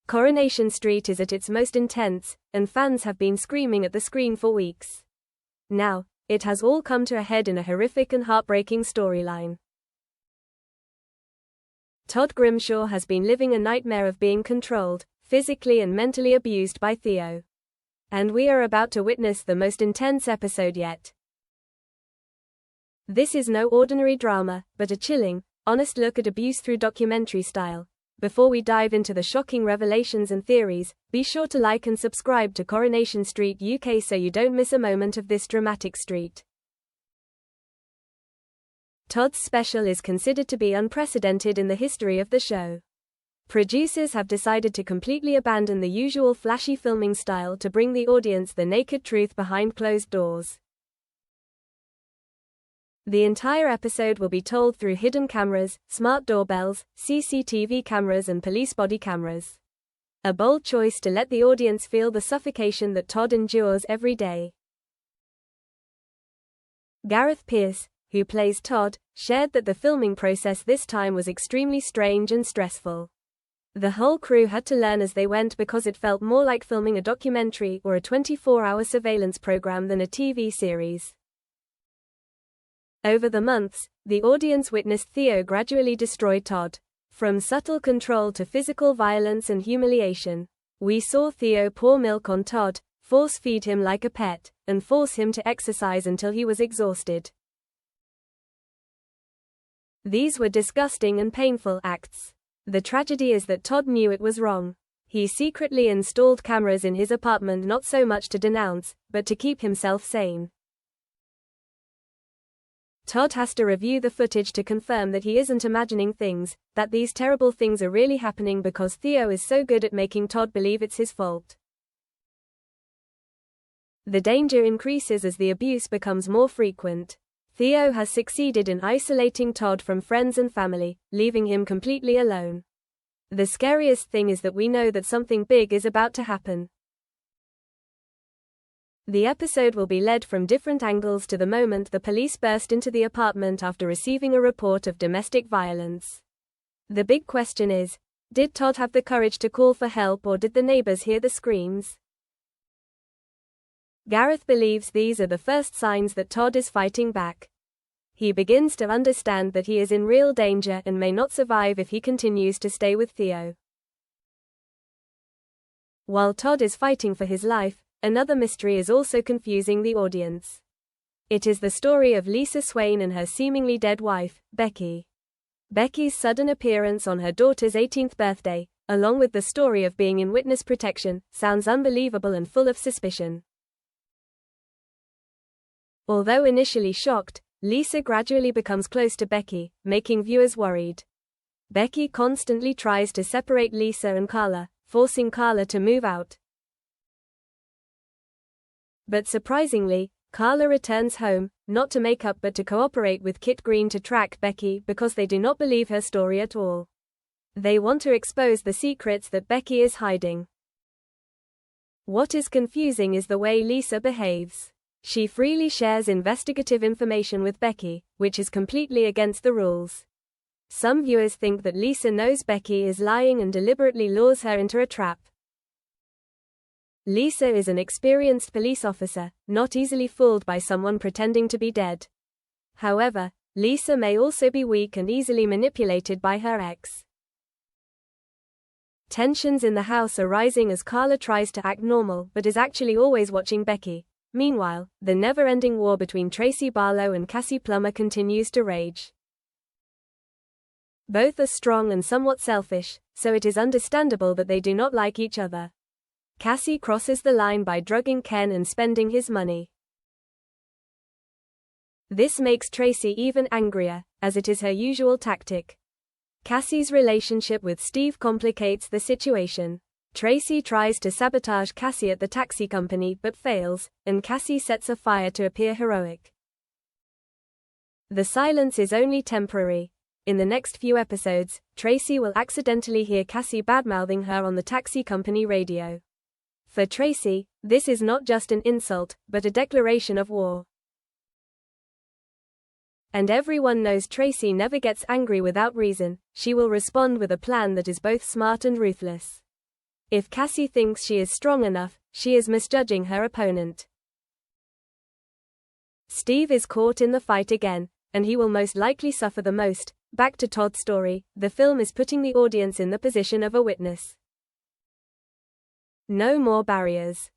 Coronation Street is at its most intense, and fans have been screaming at the screen for weeks. Now, it has all come to a head in a horrific and heartbreaking storyline. Todd Grimshaw has been living a nightmare of being controlled, physically and mentally abused by Theo. And we are about to witness the most intense episode yet. This is no ordinary drama, but a chilling, honest look at abuse through documentary style. Before we dive into the shocking revelations and theories, be sure to like and subscribe to Coronation Street UK so you don't miss a moment of this dramatic street. Todd's special is considered to be unprecedented in the history of the show. Producers have decided to completely abandon the usual flashy filming style to bring the audience the naked truth behind closed doors. The entire episode will be told through hidden cameras, smart doorbells, CCTV cameras and police body cameras. A bold choice to let the audience feel the suffocation that Todd endures every day. Gareth Pierce, who plays Todd, shared that the filming process this time was extremely strange and stressful. The whole crew had to learn as they went because it felt more like filming a documentary or a 24-hour surveillance program than a TV series. Over the months, the audience witnessed Theo gradually destroy Todd. From subtle control to physical violence and humiliation. We saw Theo pour milk on Todd, force-feed him like a pet, and force him to exercise until he was exhausted. These were disgusting and painful acts. The tragedy is that Todd knew it was wrong. He secretly installed cameras in his apartment not so much to denounce, but to keep himself sane. Todd has to review the footage to confirm that he isn't imagining things, that these terrible things are really happening because Theo is so good at making Todd believe it's his fault. The danger increases as the abuse becomes more frequent. Theo has succeeded in isolating Todd from friends and family, leaving him completely alone. The scariest thing is that we know that something big is about to happen. The episode will be led from different angles to the moment the police burst into the apartment after receiving a report of domestic violence. The big question is, did Todd have the courage to call for help or did the neighbors hear the screams? Gareth believes these are the first signs that Todd is fighting back. He begins to understand that he is in real danger and may not survive if he continues to stay with Theo. While Todd is fighting for his life, another mystery is also confusing the audience. It is the story of Lisa Swain and her seemingly dead wife, Becky. Becky's sudden appearance on her daughter's 18th birthday, along with the story of being in witness protection, sounds unbelievable and full of suspicion. Although initially shocked, Lisa gradually becomes close to Becky, making viewers worried. Becky constantly tries to separate Lisa and Carla, forcing Carla to move out. But surprisingly, Carla returns home, not to make up but to cooperate with Kit Green to track Becky because they do not believe her story at all. They want to expose the secrets that Becky is hiding. What is confusing is the way Lisa behaves. She freely shares investigative information with Becky, which is completely against the rules. Some viewers think that Lisa knows Becky is lying and deliberately lures her into a trap. Lisa is an experienced police officer, not easily fooled by someone pretending to be dead. However, Lisa may also be weak and easily manipulated by her ex. Tensions in the house are rising as Carla tries to act normal but is actually always watching Becky. Meanwhile, the never-ending war between Tracy Barlow and Cassie Plummer continues to rage. Both are strong and somewhat selfish, so it is understandable that they do not like each other. Cassie crosses the line by drugging Ken and spending his money. This makes Tracy even angrier, as it is her usual tactic. Cassie's relationship with Steve complicates the situation. Tracy tries to sabotage Cassie at the taxi company but fails, and Cassie sets a fire to appear heroic. The silence is only temporary. In the next few episodes, Tracy will accidentally hear Cassie badmouthing her on the taxi company radio. For Tracy, this is not just an insult, but a declaration of war. And everyone knows Tracy never gets angry without reason. She will respond with a plan that is both smart and ruthless. If Cassie thinks she is strong enough, she is misjudging her opponent. Steve is caught in the fight again, and he will most likely suffer the most. Back to Todd's story, the film is putting the audience in the position of a witness. No more barriers.